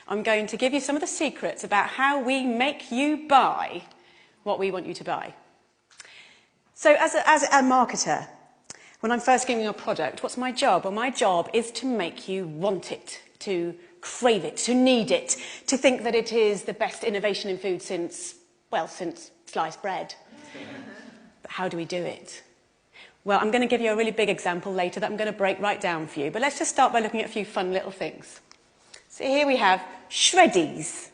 I'm going to give you some of the secrets about how we make you buy what we want you to buy. So as a marketer, when I'm first giving you a product, what's my job? Well, my job is to make you want it, to crave it, to need it, to think that it is the best innovation in food since sliced bread. But how do we do it? Well, I'm going to give you a really big example later that I'm going to break right down for you. But let's just start by looking at a few fun little things. So here we have Shreddies,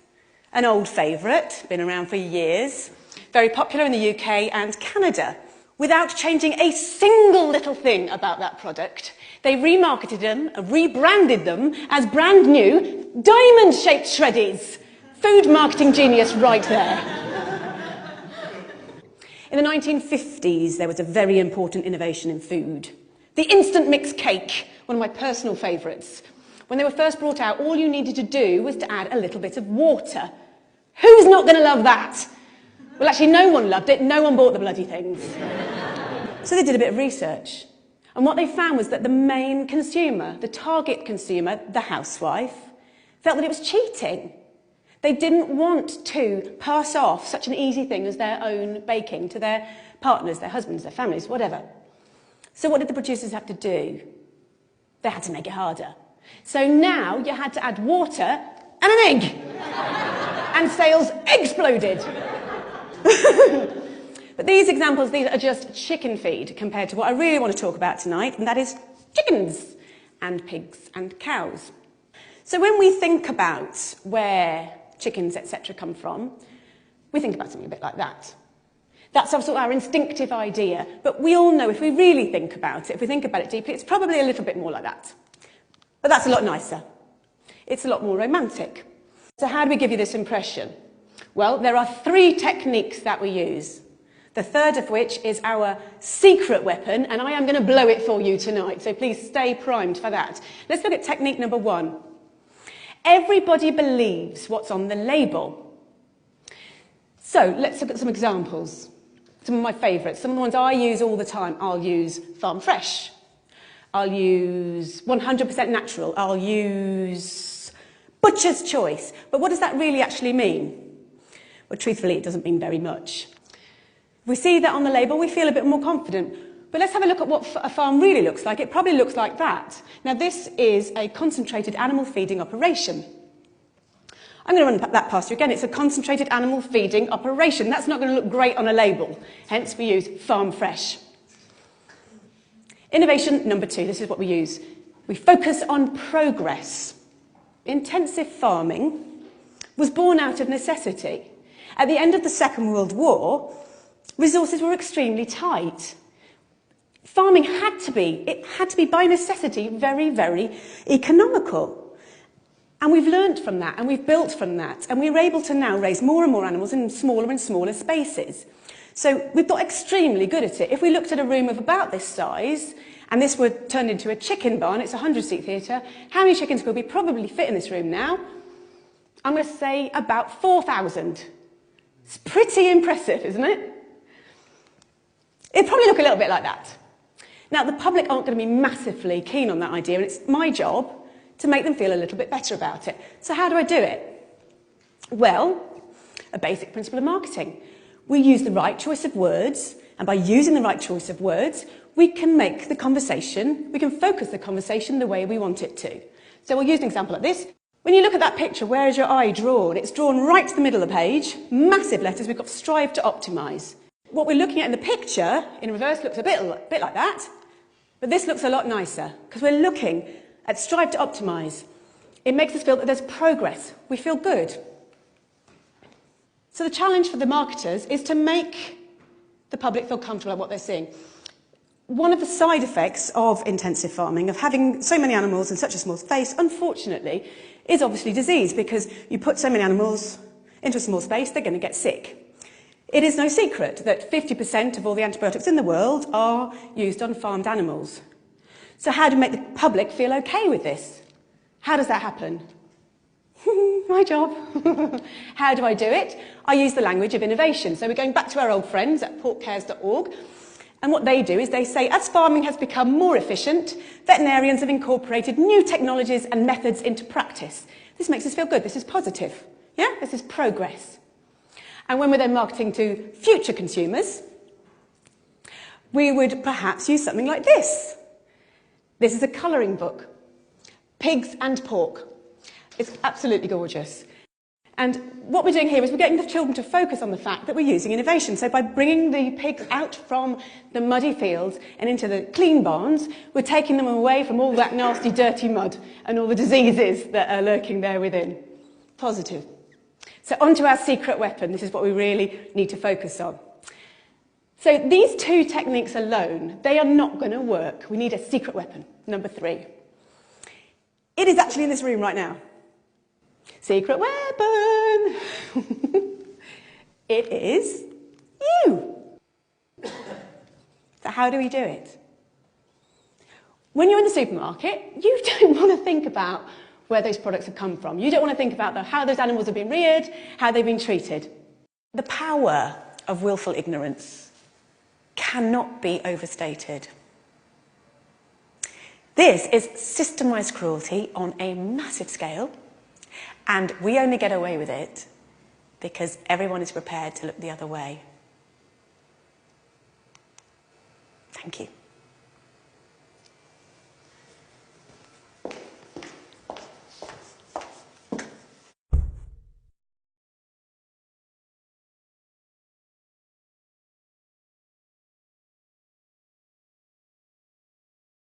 an old favourite, been around for years, very popular in the UK and Canada. Without changing a single little thing about that product, they remarketed them, rebranded them as brand new diamond-shaped Shreddies. Food marketing genius right there. In the 1950s, there was a very important innovation in food. The instant mix cake, one of my personal favourites. When they were first brought out, all you needed to do was to add a little bit of water. Who's not going to love that? Well, actually, no one loved it. No one bought the bloody things. So they did a bit of research. And what they found was that the main consumer, the target consumer, the housewife, felt that it was cheating. They didn't want to pass off such an easy thing as their own baking to their partners, their husbands, their families, whatever. So what did the producers have to do? They had to make it harder. So now you had to add water and an egg. And sales exploded. But these examples, these are just chicken feed compared to what I really want to talk about tonight, and that is chickens and pigs and cows. So when we think about where chickens, etc. come from, we think about something a bit like that. That's also our instinctive idea, but we all know if we really think about it, if we think about it deeply, it's probably a little bit more like that. But that's a lot nicer. It's a lot more romantic. So how do we give you this impression? Well, there are 3 techniques that we use. The third of which is our secret weapon, and I am going to blow it for you tonight, so please stay primed for that. Let's look at technique number 1. Everybody believes what's on the label. So let's look at some examples. Some of my favourites, some of the ones I use all the time. I'll use Farm Fresh. I'll use 100% natural. I'll use Butcher's Choice. But what does that really actually mean? Well, truthfully, it doesn't mean very much. If we see that on the label, we feel a bit more confident. But let's have a look at what a farm really looks like. It probably looks like that. Now, this is a concentrated animal feeding operation. I'm going to run that past you again. It's a concentrated animal feeding operation. That's not going to look great on a label. Hence, we use Farm Fresh. Innovation number 2. This is what we use. We focus on progress. Intensive farming was born out of necessity. At the end of the Second World War, resources were extremely tight. Farming had to be by necessity very, very economical. And we've learnt from that, and we've built from that, and we're able to now raise more and more animals in smaller and smaller spaces. So we've got extremely good at it. If we looked at a room of about this size, and this were turned into a chicken barn, it's a 100-seat theatre, how many chickens could we probably fit in this room now? I'm going to say about 4,000. It's pretty impressive, isn't it? It'd probably look a little bit like that. Now, the public aren't going to be massively keen on that idea, and it's my job to make them feel a little bit better about it. So how do I do it? Well, a basic principle of marketing. We use the right choice of words, and by using the right choice of words, we can make the conversation, we can focus the conversation the way we want it to. So we'll use an example like this. When you look at that picture, where is your eye drawn? It's drawn right to the middle of the page, massive letters, we've got strive to optimise. What we're looking at in the picture, in reverse, looks a bit like that, but this looks a lot nicer, because we're looking at strive to optimise. It makes us feel that there's progress. We feel good. So the challenge for the marketers is to make the public feel comfortable about what they're seeing. One of the side effects of intensive farming, of having so many animals in such a small space, unfortunately, is obviously disease, because you put so many animals into a small space, they're going to get sick. It is no secret that 50% of all the antibiotics in the world are used on farmed animals. So how do we make the public feel okay with this? How does that happen? My job. How do I do it? I use the language of innovation. So we're going back to our old friends at porkcares.org. And what they do is they say, as farming has become more efficient, veterinarians have incorporated new technologies and methods into practice. This makes us feel good. This is positive. Yeah? This is progress. And when we're then marketing to future consumers, we would perhaps use something like this. This is a colouring book. Pigs and pork. It's absolutely gorgeous. And what we're doing here is we're getting the children to focus on the fact that we're using innovation. So by bringing the pigs out from the muddy fields and into the clean barns, we're taking them away from all that nasty, dirty mud and all the diseases that are lurking there within. Positive. So onto our secret weapon. This is what we really need to focus on. So these two techniques alone, they are not going to work. We need a secret weapon, number 3. It is actually in this room right now. Secret weapon! It is you. So how do we do it? When you're in the supermarket, you don't want to think about where those products have come from. You don't want to think about how those animals have been reared, how they've been treated. The power of willful ignorance cannot be overstated. This is systemised cruelty on a massive scale, and we only get away with it because everyone is prepared to look the other way. Thank you.